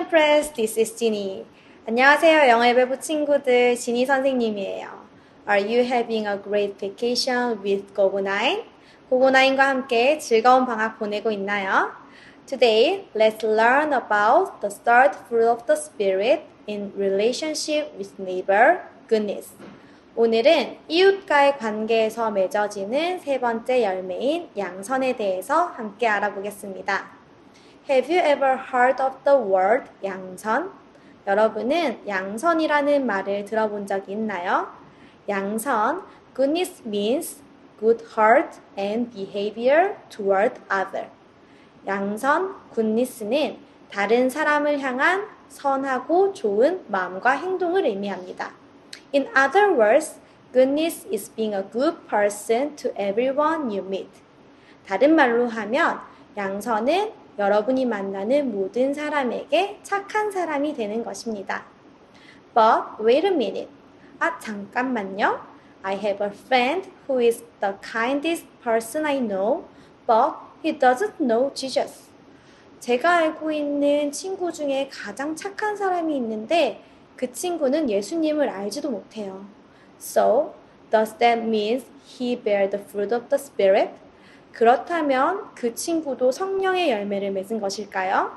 Press, this is Ginny. 안녕하세요, 영어의 배부 친구들. 지니 선생님이에요. Are you having a great vacation with 고고9? 고고9과 함께 즐거운 방학 보내고 있나요? Today, let's learn about the third fruit of the Spirit in relationship with neighbor, goodness. 오늘은 이웃과의 관계에서 맺어지는 세 번째 열매인 양선에 대해서 함께 알아보겠습니다. Have you ever heard of the word 양선? 여러분은 양선이라는 말을 들어본 적이 있나요? 양선, goodness means good heart and behavior toward other. 양선, goodness는 다른 사람을 향한 선하고 좋은 마음과 행동을 의미합니다. In other words, goodness is being a good person to everyone you meet. 다른 말로 하면 양선은 여러분이 만나는 모든 사람에게 착한 사람이 되는 것입니다. But wait a minute. 잠깐만요. I have a friend who is the kindest person I know, but he doesn't know Jesus. 제가 알고 있는 친구 중에 가장 착한 사람이 있는데 그 친구는 예수님을 알지도 못해요. So, does that mean he bear the fruit of the Spirit? 그렇다면 그 친구도 성령의 열매를 맺은 것일까요?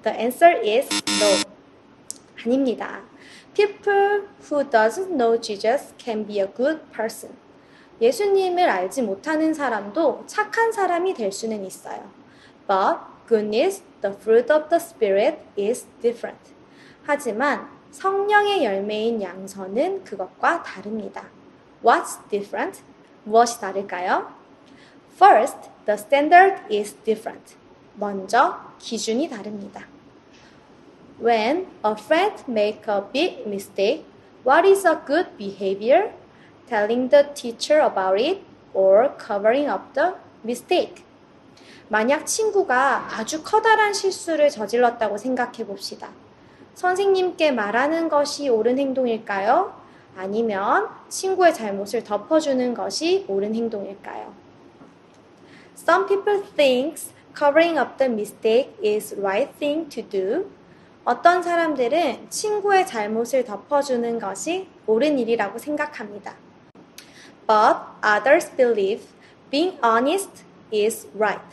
The answer is no. 아닙니다. People who doesn't know Jesus can be a good person. 예수님을 알지 못하는 사람도 착한 사람이 될 수는 있어요. But goodness, the fruit of the Spirit, is different. 하지만 성령의 열매인 양선은 그것과 다릅니다. What's different? 무엇이 다를까요? First, the standard is different. 먼저, 기준이 다릅니다. When a friend makes a big mistake, what is a good behavior? Telling the teacher about it or covering up the mistake. 만약 친구가 아주 커다란 실수를 저질렀다고 생각해 봅시다. 선생님께 말하는 것이 옳은 행동일까요? 아니면 친구의 잘못을 덮어주는 것이 옳은 행동일까요? Some people think covering up the mistake is right thing to do. 어떤 사람들은 친구의 잘못을 덮어주는 것이 옳은 일이라고 생각합니다. But others believe being honest is right.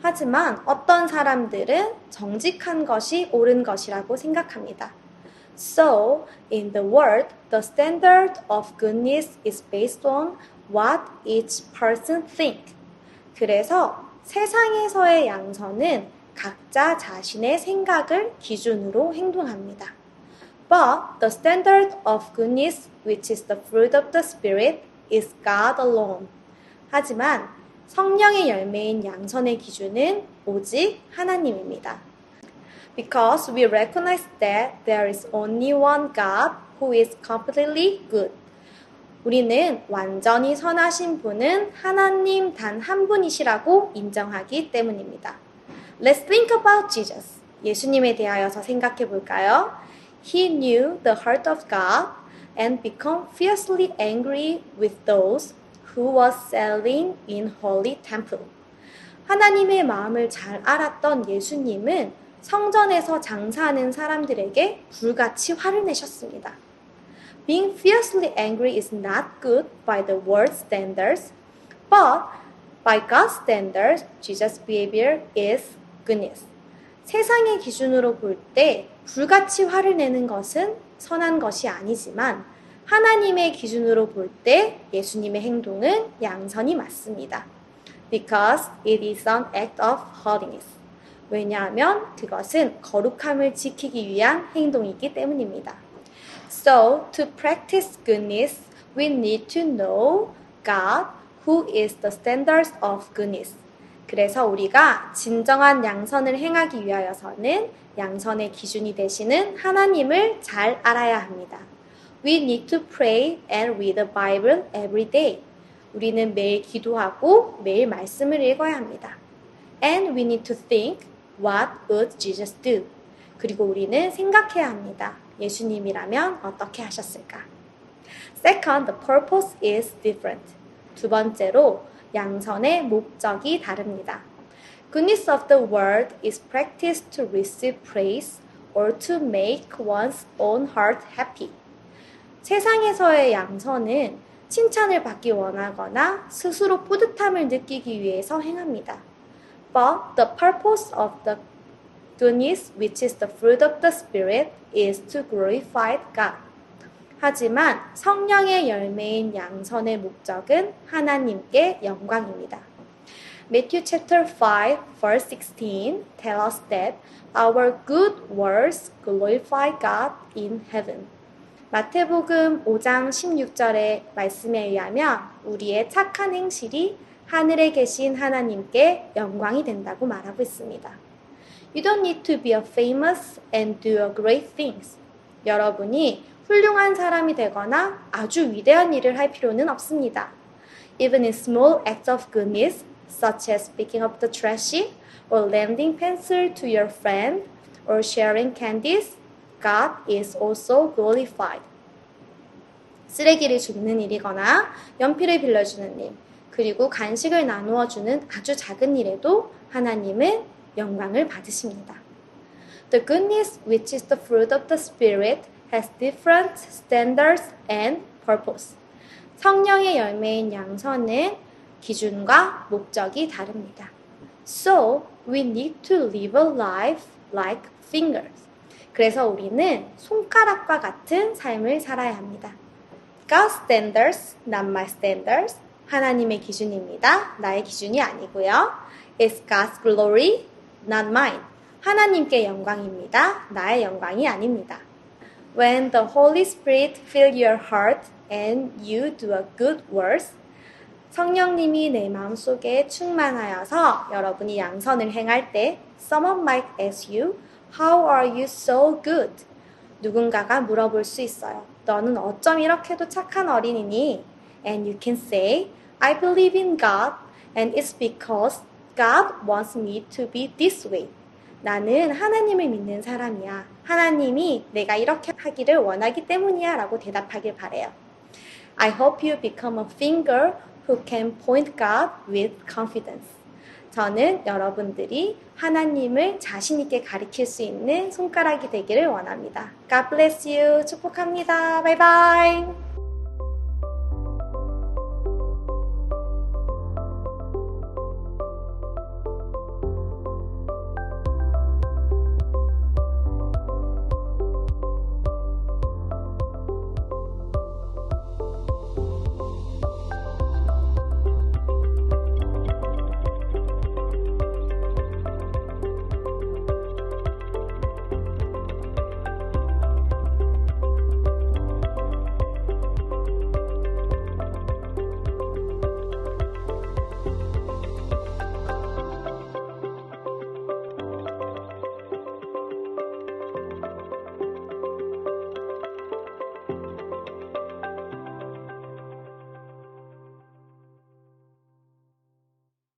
하지만 어떤 사람들은 정직한 것이 옳은 것이라고 생각합니다. So, in the world, the standard of goodness is based on what each person thinks. 그래서 세상에서의 양선은 각자 자신의 생각을 기준으로 행동합니다. But the standard of goodness, which is the fruit of the Spirit, is God alone. 하지만 성령의 열매인 양선의 기준은 오직 하나님입니다. Because we recognize that there is only one God who is completely good. 우리는 완전히 선하신 분은 하나님 단 한 분이시라고 인정하기 때문입니다. Let's think about Jesus. 예수님에 대하여서 생각해 볼까요? He knew the heart of God and became fiercely angry with those who were selling in holy temple. 하나님의 마음을 잘 알았던 예수님은 성전에서 장사하는 사람들에게 불같이 화를 내셨습니다. Being fiercely angry is not good by the world's standards, but by God's standards, Jesus' behavior is goodness. 세상의 기준으로 볼 때 불같이 화를 내는 것은 선한 것이 아니지만 하나님의 기준으로 볼 때 예수님의 행동은 양선이 맞습니다. Because it is an act of holiness. 왜냐하면 그것은 거룩함을 지키기 위한 행동이기 때문입니다. So, to practice goodness, we need to know God, who is the standard of goodness. 그래서 우리가 진정한 양선을 행하기 위하여서는 양선의 기준이 되시는 하나님을 잘 알아야 합니다. We need to pray and read the Bible every day. 우리는 매일 기도하고 매일 말씀을 읽어야 합니다. And we need to think, what would Jesus do? 그리고 우리는 생각해야 합니다. 예수님이라면 어떻게 하셨을까? Second, the purpose is different. 두 번째로 양선의 목적이 다릅니다. Goodness of the word is practiced to receive praise or to make one's own heart happy. 세상에서의 양선은 칭찬을 받기 원하거나 스스로 뿌듯함을 느끼기 위해서 행합니다. But the purpose of the goodness, which is the fruit of the Spirit, is to glorify God. 하지만 성령의 열매인 양선의 목적은 하나님께 영광입니다. Matthew chapter 5 verse 16 tell us that our good works glorify God in heaven. 마태복음 5장 16절의 말씀에 의하면 우리의 착한 행실이 하늘에 계신 하나님께 영광이 된다고 말하고 있습니다. You don't need to be a famous and do a great things. 여러분이 훌륭한 사람이 되거나 아주 위대한 일을 할 필요는 없습니다. Even in small acts of goodness, such as picking up the trash, or lending pencil to your friend, or sharing candies, God is also glorified. 쓰레기를 줍는 일이거나 연필을 빌려주는 일, 그리고 간식을 나누어 주는 아주 작은 일에도 하나님은 영광을 받으십니다. The goodness, which is the fruit of the Spirit, has different standards and purpose. 성령의 열매인 양선은 기준과 목적이 다릅니다. So, we need to live a life like fingers. 그래서 우리는 손가락과 같은 삶을 살아야 합니다. God's standards, not my standards. 하나님의 기준입니다. 나의 기준이 아니고요. It's God's glory, not mine. 하나님께 영광입니다. 나의 영광이 아닙니다. When the Holy Spirit fill your heart and you do a good works, 성령님이 내 마음속에 충만하여서 여러분이 양선을 행할 때 someone might ask you, how are you so good? 누군가가 물어볼 수 있어요. 너는 어쩜 이렇게도 착한 어린이니? And you can say, I believe in God and it's because God wants me to be this way. 나는 하나님을 믿는 사람이야. 하나님이 내가 이렇게 하기를 원하기 때문이야 라고 대답하길 바래요. I hope you become a finger who can point God with confidence. 저는 여러분들이 하나님을 자신 있게 가리킬 수 있는 손가락이 되기를 원합니다. God bless you. 축복합니다. 바이바이.